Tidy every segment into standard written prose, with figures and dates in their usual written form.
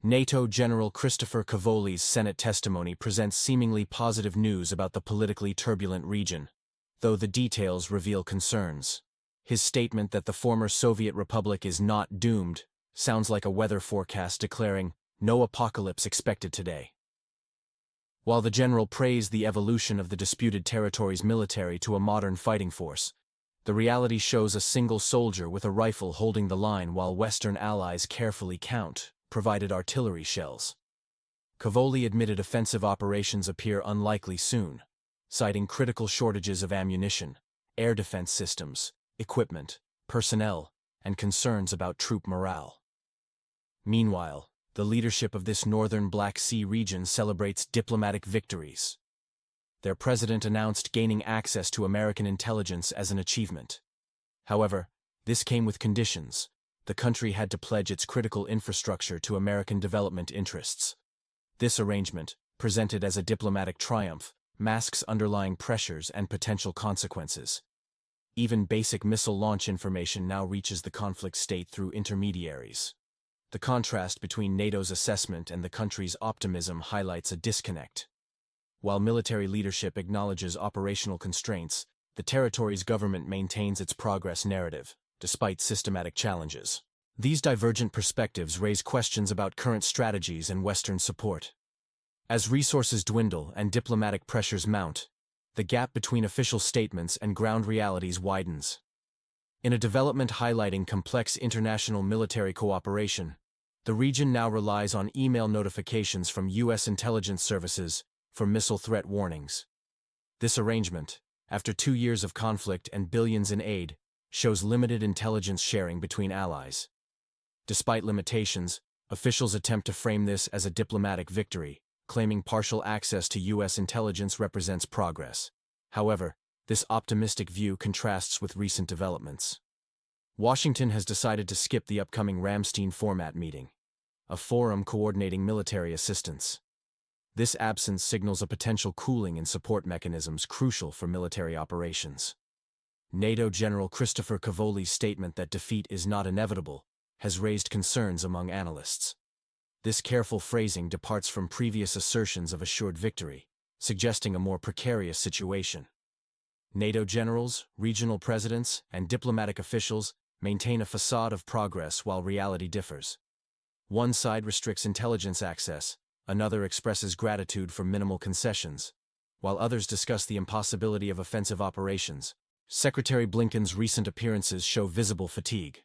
NATO General Christopher Cavoli's Senate testimony presents seemingly positive news about the politically turbulent region, though the details reveal concerns. His statement that the former Soviet Republic is not doomed sounds like a weather forecast declaring, "No apocalypse expected today." While the general praised the evolution of the disputed territory's military to a modern fighting force, the reality shows a single soldier with a rifle holding the line while Western allies carefully provided artillery shells. Cavoli admitted offensive operations appear unlikely soon, citing critical shortages of ammunition, air defense systems, equipment, personnel, and concerns about troop morale. Meanwhile, the leadership of this northern Black Sea region celebrates diplomatic victories. Their president announced gaining access to American intelligence as an achievement. However, this came with conditions. The country had to pledge its critical infrastructure to American development interests. This arrangement, presented as a diplomatic triumph, masks underlying pressures and potential consequences. Even basic missile launch information now reaches the conflict state through intermediaries. The contrast between NATO's assessment and the country's optimism highlights a disconnect. While military leadership acknowledges operational constraints, the territory's government maintains its progress narrative, despite systematic challenges. These divergent perspectives raise questions about current strategies and Western support. As resources dwindle and diplomatic pressures mount, the gap between official statements and ground realities widens. In a development highlighting complex international military cooperation, the region now relies on email notifications from U.S. intelligence services for missile threat warnings. This arrangement, after 2 years of conflict and billions in aid, shows limited intelligence sharing between allies. Despite limitations, officials attempt to frame this as a diplomatic victory, claiming partial access to U.S. intelligence represents progress. However, this optimistic view contrasts with recent developments. Washington has decided to skip the upcoming Ramstein format meeting, a forum coordinating military assistance. This absence signals a potential cooling in support mechanisms crucial for military operations. NATO General Christopher Cavoli's statement that defeat is not inevitable has raised concerns among analysts. This careful phrasing departs from previous assertions of assured victory, suggesting a more precarious situation. NATO generals, regional presidents, and diplomatic officials maintain a facade of progress while reality differs. One side restricts intelligence access, another expresses gratitude for minimal concessions, while others discuss the impossibility of offensive operations. Secretary Blinken's recent appearances show visible fatigue.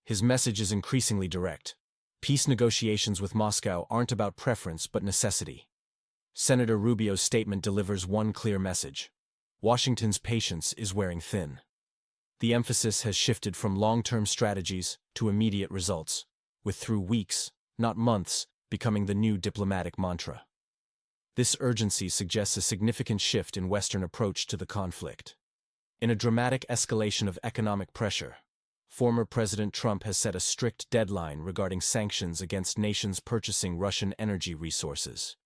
His message is increasingly direct. Peace negotiations with Moscow aren't about preference but necessity. Senator Rubio's statement delivers one clear message. Washington's patience is wearing thin. The emphasis has shifted from long-term strategies to immediate results, with through weeks, not months, becoming the new diplomatic mantra. This urgency suggests a significant shift in Western approach to the conflict. In a dramatic escalation of economic pressure, former President Trump has set a strict deadline regarding sanctions against nations purchasing Russian energy resources.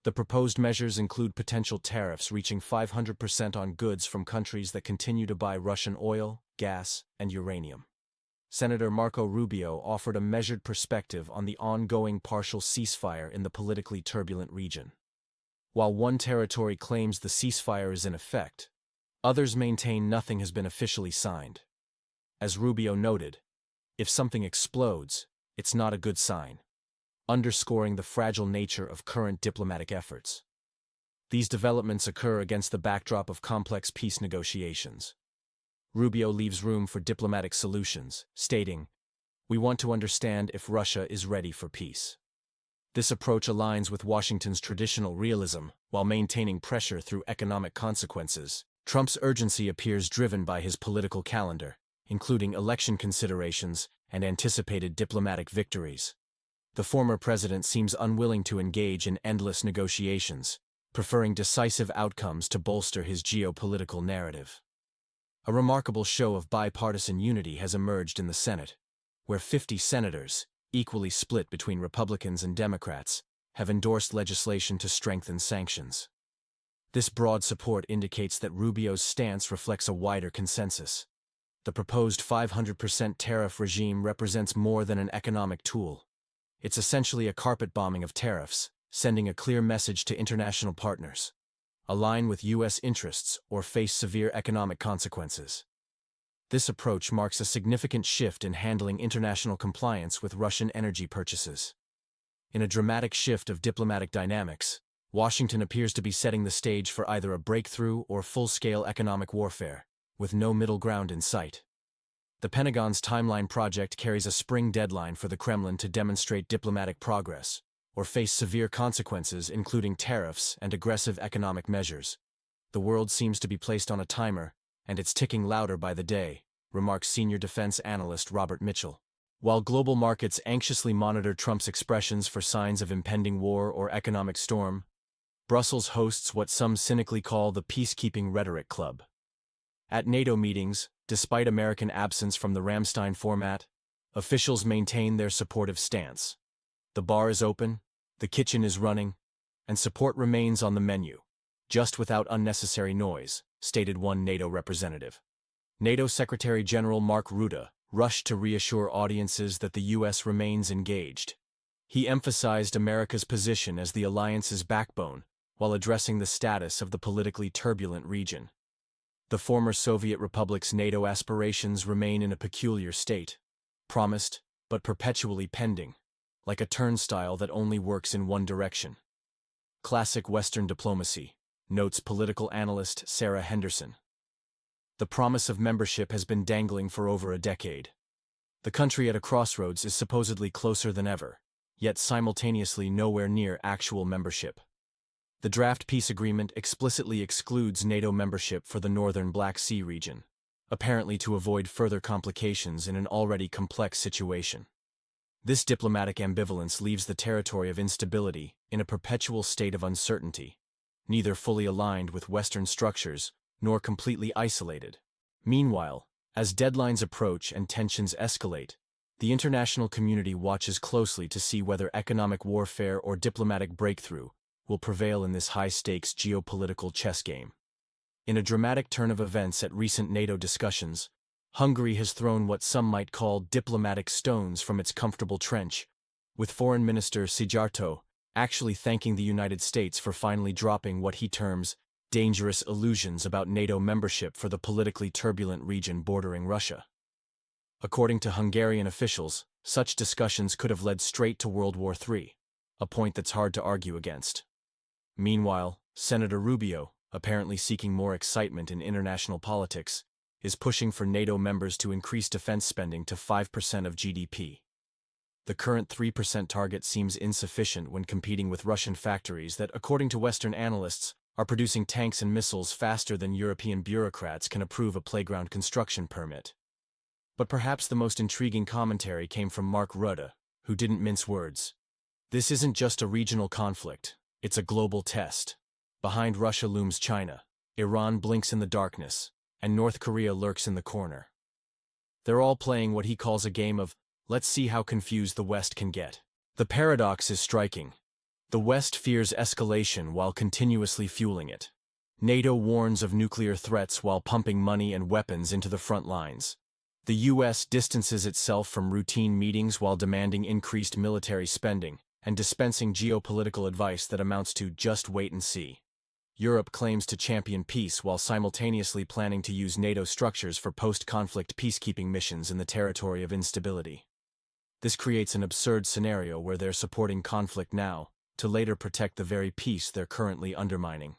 The proposed measures include potential tariffs reaching 500% on goods from countries that continue to buy Russian oil, gas, and uranium. Senator Marco Rubio offered a measured perspective on the ongoing partial ceasefire in the politically turbulent region. While one territory claims the ceasefire is in effect, others maintain nothing has been officially signed. As Rubio noted, if something explodes, it's not a good sign, underscoring the fragile nature of current diplomatic efforts. These developments occur against the backdrop of complex peace negotiations. Rubio leaves room for diplomatic solutions, stating, "We want to understand if Russia is ready for peace." This approach aligns with Washington's traditional realism, while maintaining pressure through economic consequences. Trump's urgency appears driven by his political calendar, including election considerations and anticipated diplomatic victories. The former president seems unwilling to engage in endless negotiations, preferring decisive outcomes to bolster his geopolitical narrative. A remarkable show of bipartisan unity has emerged in the Senate, where 50 senators, equally split between Republicans and Democrats, have endorsed legislation to strengthen sanctions. This broad support indicates that Rubio's stance reflects a wider consensus. The proposed 500% tariff regime represents more than an economic tool. It's essentially a carpet bombing of tariffs, sending a clear message to international partners: align with U.S. interests or face severe economic consequences. This approach marks a significant shift in handling international compliance with Russian energy purchases. In a dramatic shift of diplomatic dynamics, Washington appears to be setting the stage for either a breakthrough or full-scale economic warfare, with no middle ground in sight. The Pentagon's Timeline project carries a spring deadline for the Kremlin to demonstrate diplomatic progress, or face severe consequences including tariffs and aggressive economic measures. The world seems to be placed on a timer, and it's ticking louder by the day, remarks senior defense analyst Robert Mitchell. While global markets anxiously monitor Trump's expressions for signs of impending war or economic storm, Brussels hosts what some cynically call the peacekeeping rhetoric club. At NATO meetings, despite American absence from the Ramstein format, officials maintain their supportive stance. The bar is open, the kitchen is running, and support remains on the menu, just without unnecessary noise, stated one NATO representative. NATO Secretary General Marco Rubio rushed to reassure audiences that the U.S. remains engaged. He emphasized America's position as the alliance's backbone while addressing the status of the politically turbulent region. The former Soviet republic's NATO aspirations remain in a peculiar state, promised but perpetually pending, like a turnstile that only works in one direction. Classic Western diplomacy, notes political analyst Sarah Henderson. The promise of membership has been dangling for over a decade. The country at a crossroads is supposedly closer than ever, yet simultaneously nowhere near actual membership. The draft peace agreement explicitly excludes NATO membership for the northern Black Sea region, apparently to avoid further complications in an already complex situation. This diplomatic ambivalence leaves the territory of instability in a perpetual state of uncertainty, neither fully aligned with Western structures nor completely isolated. Meanwhile, as deadlines approach and tensions escalate, the international community watches closely to see whether economic warfare or diplomatic breakthrough will prevail in this high-stakes geopolitical chess game. In a dramatic turn of events at recent NATO discussions, Hungary has thrown what some might call diplomatic stones from its comfortable trench, with Foreign Minister Szijjártó actually thanking the United States for finally dropping what he terms dangerous illusions about NATO membership for the politically turbulent region bordering Russia. According to Hungarian officials, such discussions could have led straight to World War III, a point that's hard to argue against. Meanwhile, Senator Rubio, apparently seeking more excitement in international politics, is pushing for NATO members to increase defense spending to 5% of GDP. The current 3% target seems insufficient when competing with Russian factories that, according to Western analysts, are producing tanks and missiles faster than European bureaucrats can approve a playground construction permit. But perhaps the most intriguing commentary came from Marco Rubio, who didn't mince words. This isn't just a regional conflict, it's a global test. Behind Russia looms China, Iran blinks in the darkness, and North Korea lurks in the corner. They're all playing what he calls a game of, let's see how confused the West can get. The paradox is striking. The West fears escalation while continuously fueling it. NATO warns of nuclear threats while pumping money and weapons into the front lines. The U.S. distances itself from routine meetings while demanding increased military spending and dispensing geopolitical advice that amounts to just wait and see. Europe claims to champion peace while simultaneously planning to use NATO structures for post-conflict peacekeeping missions in the territory of instability. This creates an absurd scenario where they're supporting conflict now, to later protect the very peace they're currently undermining.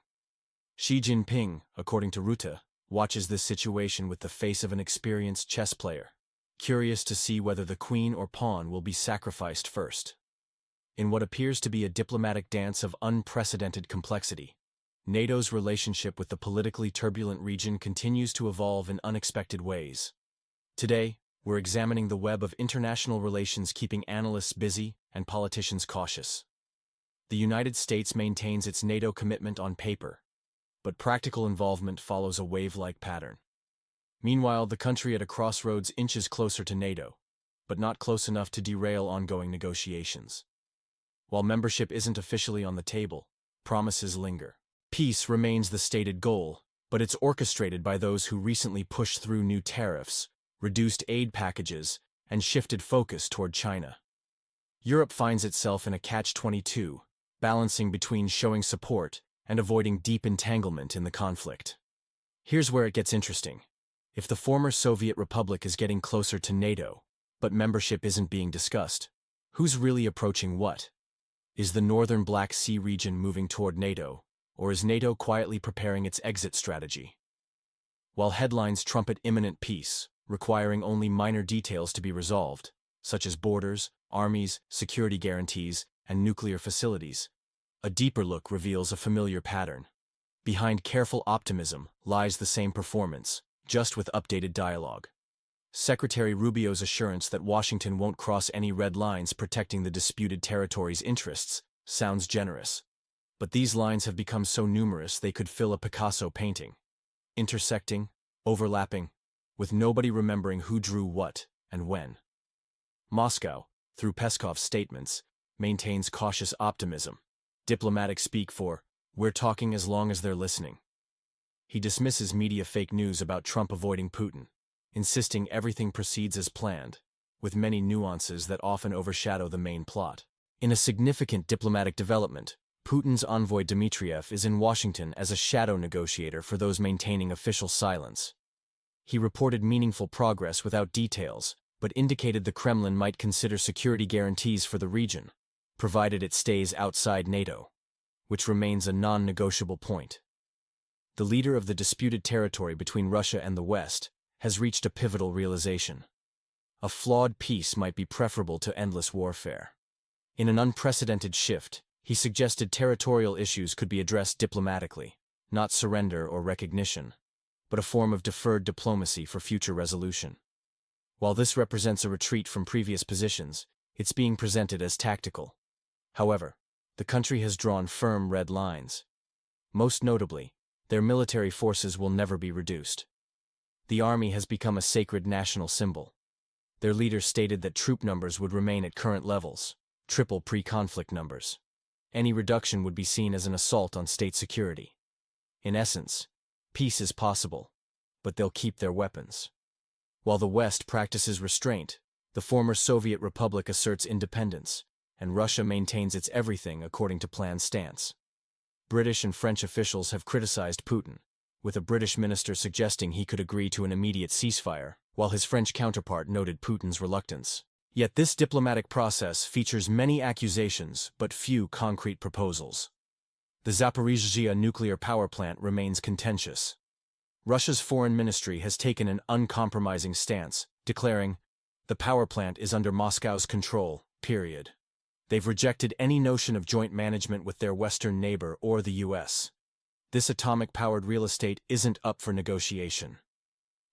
Xi Jinping, according to Rubio, watches this situation with the face of an experienced chess player, curious to see whether the queen or pawn will be sacrificed first. In what appears to be a diplomatic dance of unprecedented complexity, NATO's relationship with the politically turbulent region continues to evolve in unexpected ways. Today, we're examining the web of international relations keeping analysts busy and politicians cautious. The United States maintains its NATO commitment on paper, but practical involvement follows a wave-like pattern. Meanwhile, the country at a crossroads inches closer to NATO, but not close enough to derail ongoing negotiations. While membership isn't officially on the table, promises linger. Peace remains the stated goal, but it's orchestrated by those who recently pushed through new tariffs, reduced aid packages, and shifted focus toward China. Europe finds itself in a catch-22, balancing between showing support and avoiding deep entanglement in the conflict. Here's where it gets interesting. If the former Soviet Republic is getting closer to NATO, but membership isn't being discussed, who's really approaching what? Is the northern Black Sea region moving toward NATO, or is NATO quietly preparing its exit strategy? While headlines trumpet imminent peace, requiring only minor details to be resolved, such as borders, armies, security guarantees, and nuclear facilities, a deeper look reveals a familiar pattern. Behind careful optimism lies the same performance, just with updated dialogue. Secretary Rubio's assurance that Washington won't cross any red lines protecting the disputed territory's interests sounds generous. But these lines have become so numerous they could fill a Picasso painting. Intersecting, overlapping, with nobody remembering who drew what and when. Moscow, through Peskov's statements, maintains cautious optimism. Diplomatic speak for, "We're talking as long as they're listening." He dismisses media fake news about Trump avoiding Putin, insisting everything proceeds as planned, with many nuances that often overshadow the main plot. In a significant diplomatic development, Putin's envoy Dmitriev is in Washington as a shadow negotiator for those maintaining official silence. He reported meaningful progress without details, but indicated the Kremlin might consider security guarantees for the region, provided it stays outside NATO, which remains a non-negotiable point. The leader of the disputed territory between Russia and the West has reached a pivotal realization. A flawed peace might be preferable to endless warfare. In an unprecedented shift, he suggested territorial issues could be addressed diplomatically, not surrender or recognition, but a form of deferred diplomacy for future resolution. While this represents a retreat from previous positions, it's being presented as tactical. However, the country has drawn firm red lines. Most notably, their military forces will never be reduced. The army has become a sacred national symbol. Their leaders stated that troop numbers would remain at current levels, triple pre-conflict numbers. Any reduction would be seen as an assault on state security. In essence, peace is possible, but they'll keep their weapons. While the West practices restraint, the former Soviet Republic asserts independence, and Russia maintains its everything according to plan stance. British and French officials have criticized Putin, with a British minister suggesting he could agree to an immediate ceasefire, while his French counterpart noted Putin's reluctance. Yet this diplomatic process features many accusations but few concrete proposals. The Zaporizhzhia nuclear power plant remains contentious. Russia's foreign ministry has taken an uncompromising stance, declaring, "The power plant is under Moscow's control, period." They've rejected any notion of joint management with their Western neighbor or the US. This atomic-powered real estate isn't up for negotiation.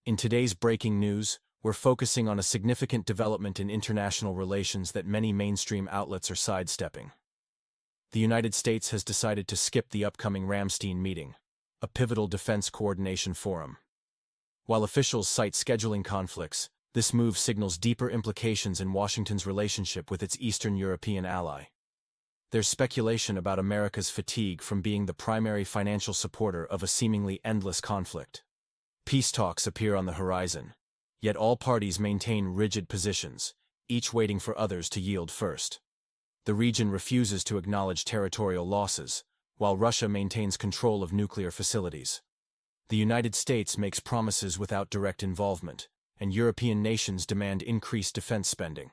In today's breaking news, we're focusing on a significant development in international relations that many mainstream outlets are sidestepping. The United States has decided to skip the upcoming Ramstein meeting, a pivotal defense coordination forum. While officials cite scheduling conflicts, this move signals deeper implications in Washington's relationship with its Eastern European ally. There's speculation about America's fatigue from being the primary financial supporter of a seemingly endless conflict. Peace talks appear on the horizon, yet all parties maintain rigid positions, each waiting for others to yield first. The region refuses to acknowledge territorial losses, while Russia maintains control of nuclear facilities. The United States makes promises without direct involvement, and European nations demand increased defense spending.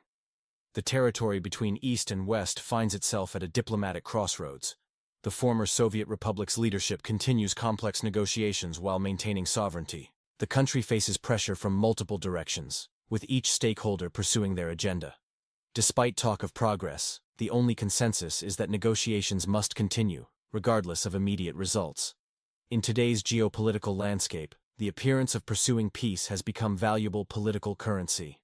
The territory between East and West finds itself at a diplomatic crossroads. The former Soviet Republic's leadership continues complex negotiations while maintaining sovereignty. The country faces pressure from multiple directions, with each stakeholder pursuing their agenda. Despite talk of progress, the only consensus is that negotiations must continue, regardless of immediate results. In today's geopolitical landscape, the appearance of pursuing peace has become valuable political currency.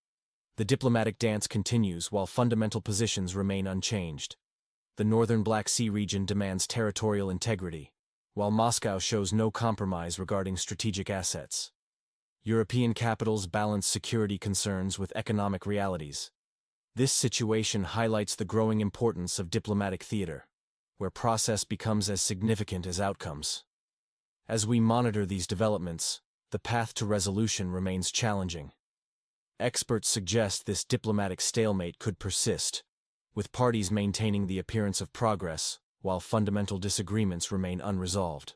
The diplomatic dance continues while fundamental positions remain unchanged. The northern Black Sea region demands territorial integrity, while Moscow shows no compromise regarding strategic assets. European capitals balance security concerns with economic realities. This situation highlights the growing importance of diplomatic theater, where process becomes as significant as outcomes. As we monitor these developments, the path to resolution remains challenging. Experts suggest this diplomatic stalemate could persist, with parties maintaining the appearance of progress, while fundamental disagreements remain unresolved.